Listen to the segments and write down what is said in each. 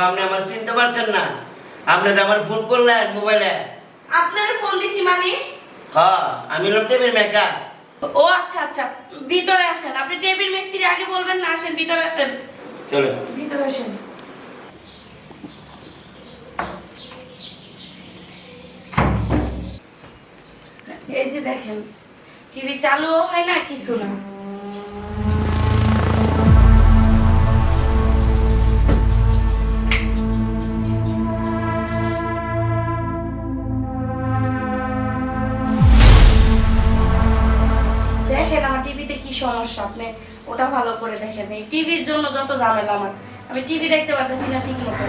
আপনি আমার চিনতে পারছেন না? আপনি যে আমার ফোন করলেন মোবাইলে। আপনার ফোন দিছি মানে? হ্যাঁ, আমি হলাম টেবিল মেকার। ও আচ্ছা আচ্ছা, ভিতরে আসেন। আপনি টেবিল মিস্ত্রি আগে বলবেন না, আসেন ভিতরে আসেন। চলো ভিতরে আসেন। এই যে দেখেন, টিভি চালুও হয় না, কিছু না। দেখেন আমার টিভিতে কি সমস্যা, আপনি ওটা ভালো করে দেখেন। এই টিভির জন্য যত ঝামেলা আমার, আমি টিভি দেখতে পারতেছি না ঠিক মতো।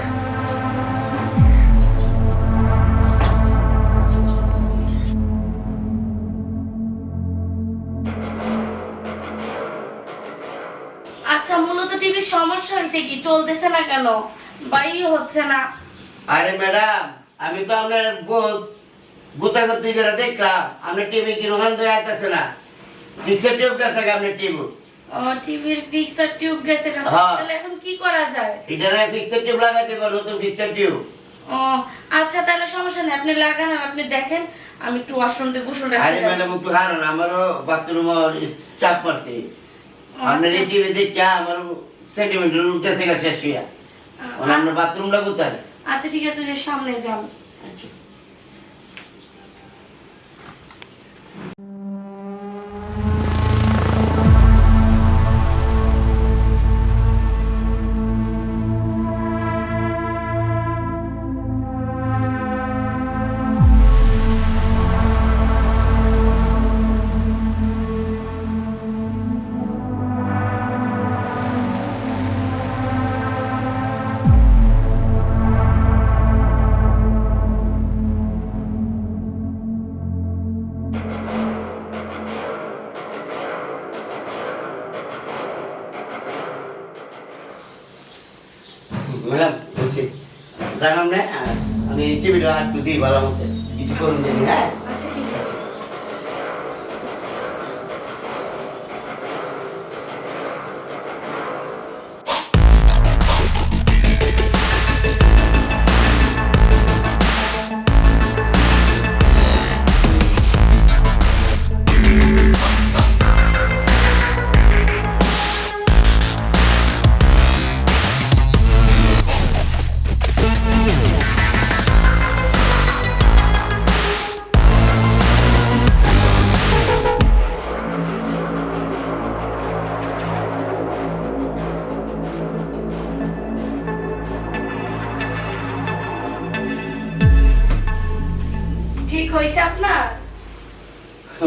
আচ্ছা, মূলত টিভির সমস্যা হয়েছে কি, চলতেছে না কেন বা হচ্ছে না? আরে ম্যাডাম, আমি তো আপনার বহুত গুতাগুতি করে দেখলাম আপনার টিভি কিনো বন্ধ হয়ে আসতেছে না। ফিক্সড টিউব গেছে আপনার টিভি। ও, টিভির ফিক্সার টিউব গেছে না? হ্যাঁ। তাহলে এখন কি করা যায়? এটা না ফিক্সড টিউব লাগাইতে পারো, নতুন ফিক্সড টিউব। ও আচ্ছা, তাহলে সমস্যা নেই, আপনি লাগান আর আপনি দেখেন। আমি একটু ওয়াশরুম থেকে গোসলটা আরে সেরে ম্যাডাম আসি। একটু হারুন, আমারও বাথরুম চাপ পড়ছে। আপনার এই টিভি দেখে আমার সেন্টিমেন্টাল উঠতেছে গেছে শুয়া। আপনার বাথরুমটা কোথায়? আচ্ছা ঠিক আছে, ওই যে সামনে যান। আচ্ছা। ম্যাডাম বলছি জানাম না, আমি টিভিটা আর একটু দিই ভালো মতো কিছু করুন জানি। হ্যাঁ আচ্ছা ঠিক আছে। ঠিক হয়েছে আপনার?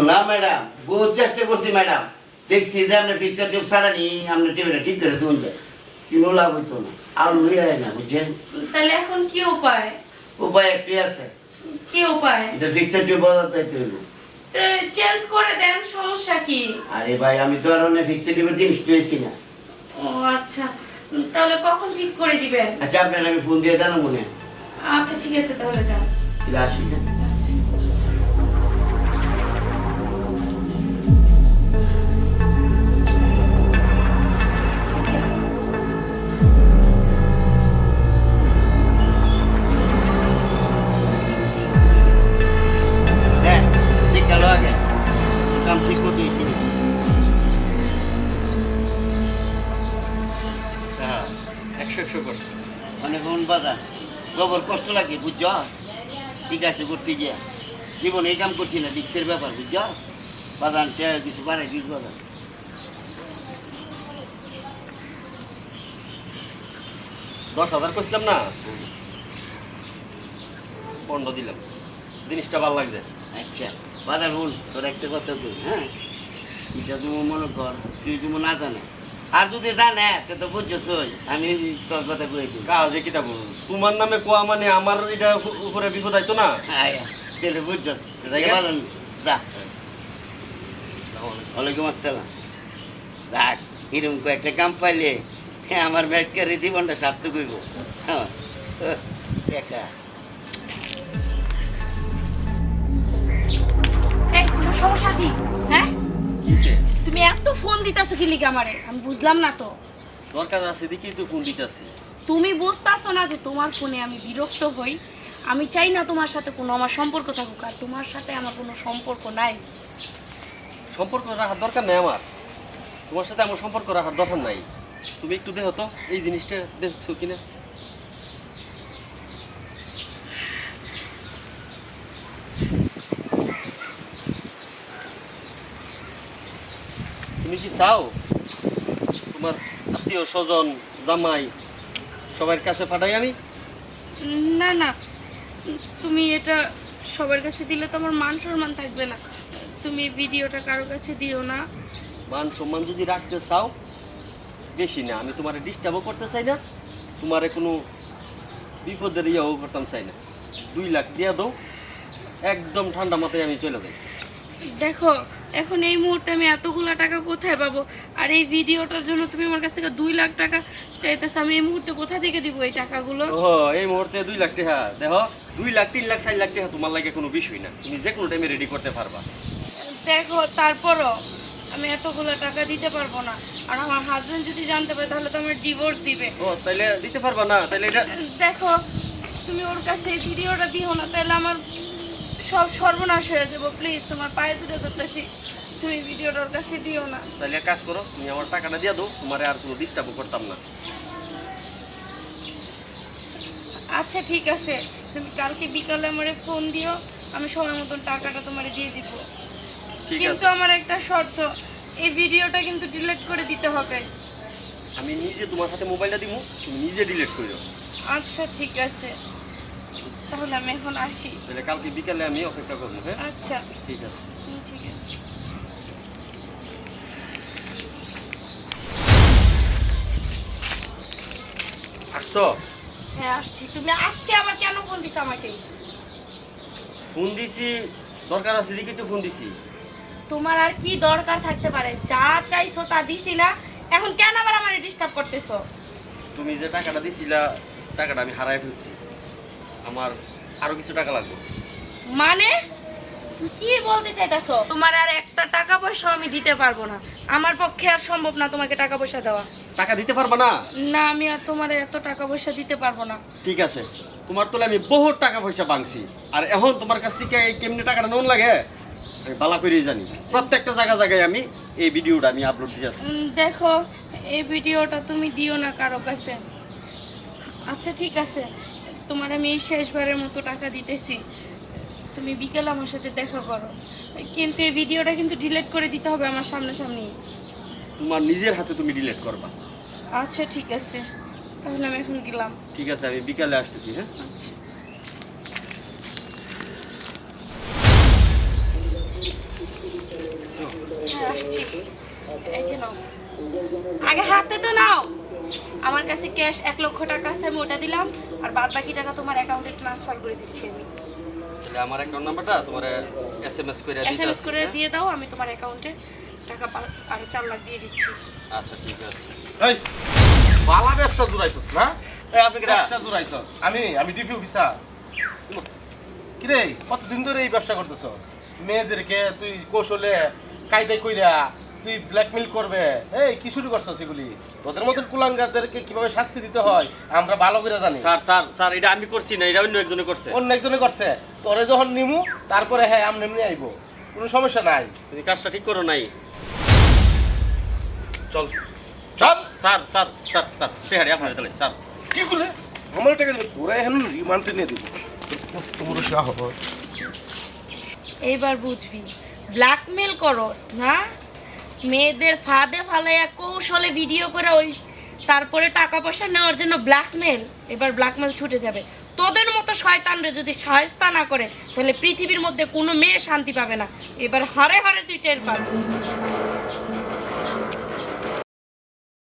না ম্যাডাম, বহুত চেষ্টা করছি ম্যাডাম, দেখছি যে আপনার পিকচার টিউব সারানি আপনার টিভিটা ঠিক করে তুলন যায়, কিন্তু লাভ হইতো না, আর লুই হয় না বুঝছেন। তাহলে এখন কি উপায়? উপায় একটি আছে, কি উপায়? এটা পিকচার টিউব বদলাতে হইব। চেঞ্জ করে দেন, সমস্যা কি? আরে ভাই, আমি তো আর অনেক পিকচার টিউবের জিনিস পেয়েছি না। ও আচ্ছা, তাহলে কখন ঠিক করে দিবেন? আচ্ছা, আপনার আমি ফোন দিয়ে জানো মনে। আচ্ছা ঠিক আছে, তাহলে যান। এটা আসি না। হ্যাঁ, ঠিক গেল আগে কাম ঠিক মতো হয়েছিল। হ্যাঁ, 100 করছে। অনেক মন বাধা, গোবর কষ্ট লাগে বুঝছ, ঠিক আছে করতে গিয়া জীবন এই কাম করছি না, রিক্সের ব্যাপার বুঝছ, বাদান কিছু বাড়াই দিস বাদান। 10,000 করছিলাম না, 15 দিলাম। জিনিসটা ভালো লাগছে। আচ্ছা বাদান বোন, তোর একটা কথা বল, হ্যাঁ, এটা তুমি মনে কর তুই তুমি না জানে, আর যদি জানে তো বুঝছই আমি তোর কথা কই দিই। কাজে কিটা বল, তোমার নামে কোয়া মানে আমার এটা উপরে বিপদ আইতো না। আয়া তাহলে বুঝছস, জায়গা? বাদান যা। ওয়ালাইকুম আসসালাম। যাক, এরকম কয়েকটা কাম পাইলে হ্যাঁ আমার মেটকারি জীবনটা সার্থক হইব। হ্যাঁ একা এই, তোমার সমস্যা কি? হ্যাঁ, তুমি এত ফোন দিতেছো কি লিগে আমারে? আমি বুঝলাম না তো। দরকার আছে দেখি তো ফোন দিতেছি। তুমি বুঝতেছো না যে তোমার ফোনে আমি বিরক্ত হই? আমি চাই না তোমার সাথে কোনো আমার সম্পর্ক থাকুক, আর তোমার সাথে আমার কোনো সম্পর্ক নাই। সম্পর্ক রাখার দরকার নেই আমার, তোমার সাথে আমার সম্পর্ক রাখার দরকার নাই। তুমি একটু দেখো তো এই জিনিসটা দেখছো কিনা। তুমি কি চাও তোমার আত্মীয় স্বজন জামাই সবার কাছে পাঠাই আমি? না না, তুমি এটা সবার কাছে দিলে তো আমার মান সম্মান থাকবে না। তুমি ভিডিওটা কারো কাছে দিও না। মান সম্মান যদি রাখতে চাও, বেশি না, আমি তোমার ডিস্টার্বও করতে চাই না, তোমার কোনো বিপদের ইয়েও করতাম চাই না। 2 লাখ দিয়ে দাও, একদম ঠান্ডা মাথায় আমি চলে যাই। দেখো, এখন এই মুহূর্তে আমি এতগুলা টাকা কোথায় পাবো? আর এই ভিডিওটার জন্য তুমি আমার কাছ থেকে 2 লাখ টাকা চাইতেছো, আমি এই মুহূর্তে কোথা থেকে দিব এই টাকাগুলো? ও এই মুহূর্তে 2 লাখ টাকা দেখো, 2 লাখ 3 লাখ 4 লাখ টাকা তোমার লাগে কোনো বিষয় না, তুমি যে কোনো টাইমে রেডি করতে পারবা। দেখো, তারপরও আমি এতগুলো টাকা দিতে পারবো না। আর আমার হাজবেন্ড যদি জানতে পারে তাহলে তো আমার ডিভোর্স দিবে। ও তাইলে দিতে পারবা না? তাইলে এটা দেখো, তুমি ওর কাছে এই ভিডিওটা দিও না, তাহলে আমার সব সর্বনাশ হয়ে যাবো। প্লিজ, তোমার পায়ে ধরে ধরতেছি, তুমি ভিডিওটা ওর কাছে দিও না। তাইলে এক কাজ করো, তুমি আমার টাকাটা দিয়ে দাও, তোমার আর কোনো ডিস্টার্বও করতাম না। আচ্ছা ঠিক আছে, তুমি কালকে বিকালে আমারে ফোন দিও, আমি সময় মতন টাকাটা তোমারে দিয়ে দিব। ঠিক কিন্তু আছে, আমার একটা শর্ত, এই ভিডিওটা কিন্তু ডিলিট করে দিতে হবে। আমি নিজে তোমার হাতে মোবাইলটা দিব, তুমি নিজে ডিলিট করে দাও। আচ্ছা ঠিক আছে, তাহলে আমি এখন আসি। তাহলে কালকে বিকালে আমি অপেক্ষা করবো। হ্যাঁ আচ্ছা ঠিক আছে। ঠিক আছে। আসছো? হ্যাঁ আসছি। তুমি আজকে আবার কেন ফোন দিছো আমাকে? ফোন দিছি, দরকার আছে দেখি তো ফোন দিছি। তোমার আর কি দরকার থাকতে পারে? যা চাইছো তা দিছি না, এখন কেন আবার আমার ডিস্টার্ব করতেছো? তুমি যে টাকাটা দিছিলা, টাকাটা আমি হারাই ফেলছি, আমার আরো কিছু টাকা লাগবে। মানে তুমি কি বলতে চাইতেছো? তোমার আর একটা টাকা পয়সা আমি দিতে পারবো না, আমার পক্ষে আর সম্ভব না তোমাকে টাকা পয়সা দেওয়া। টাকা দিতে পারবা না? না, আমি আর তোমার এত টাকা পয়সা দিতে পারবো না। ঠিক আছে, তোমার তোলে আমি বহুত টাকা পয়সা বাংছি, আর এখন তোমার কাছ থেকে এই কেমনি টাকাটা নুন লাগে আমি বালা করেই জানি। প্রত্যেকটা জায়গায় আমি এই ভিডিওটা আমি আপলোড দিয়েছি। দেখো, এই ভিডিওটা তুমি দিও না কারো কাছে। আচ্ছা ঠিক আছে, তোমার আমি এই শেষবারের মতো টাকা দিতেছি, তুমি বিকেল আমার সাথে দেখা করো, কিন্তু এই ভিডিওটা কিন্তু ডিলিট করে দিতে হবে আমার সামনাসামনি। তোমার নিজের হাতে তুমি ডিলিট করবা। আচ্ছা ঠিক আছে, তাহলে আমি এখন গেলাম। ঠিক আছে, আমি বিকালে আসতেছি। হ্যাঁ আচ্ছা। হ্যাঁ, আসছি। এই যে নাও, আগে হাতে তো নাও। আমার কাছে ক্যাশ 1 লক্ষ টাকা আছে, আমি ওটা দিলাম, আর বাদ বাকি টাকা তোমার অ্যাকাউন্টে ট্রান্সফার করে দিচ্ছি আমি। তাহলে আমার অ্যাকাউন্ট নাম্বারটা তোমার এসএমএস করে দিতে এসএমএস করে দিয়ে দাও, আমি তোমার অ্যাকাউন্টে টাকা আর 4 লাখ দিয়ে দিচ্ছি। আচ্ছা ঠিক আছে। এই বালা ব্যবসা জুড়াইছস না? এই আপনি কিরা? ব্যবসা জুড়াইছস? আমি ডিপি অফিসার। কিরে, কতদিন ধরে এই ব্যবসা করতেছস? মেয়েদেরকে তুই কৌশলে কায়দায় কইরা তুই ব্ল্যাকমেল করবে, এই কি শুরু করছস এগুলি? তোদের মতন কুলাঙ্গারদেরকে কিভাবে শাস্তি দিতে হয় আমরা ভালো করে জানি। স্যার স্যার স্যার, এটা আমি করছি না, এটা অন্য একজনে করছে। অন্য একজনে করছে, তোরে যখন নিমু তারপরে হ্যাঁ আমি এমনি আইবো, কোনো সমস্যা নাই। তুমি কাজটা ঠিক করো নাই। চল চল। স্যার স্যার স্যার স্যার পেহারি আপনার তাহলে স্যার। কি করলে আমার টাকা দিবে? তোরা এখন রিমান্ডে নিয়ে দিব। তোমরা সাহস এইবার বুঝবি, ব্ল্যাকমেল করস না, মেয়েদের ফাঁদে ফালাইয়া কৌশলে ভিডিও করে ওই তারপরে টাকা পয়সা নেওয়ার জন্য ব্ল্যাকমেল। এবার ব্ল্যাকমেল ছুটে যাবে। তোদের মতো শয়তানরে যদি শায়েস্তা না করে তাহলে পৃথিবীর মধ্যে কোনো মেয়ে শান্তি পাবে না। এবার হারে হারে তুই টের পাবি।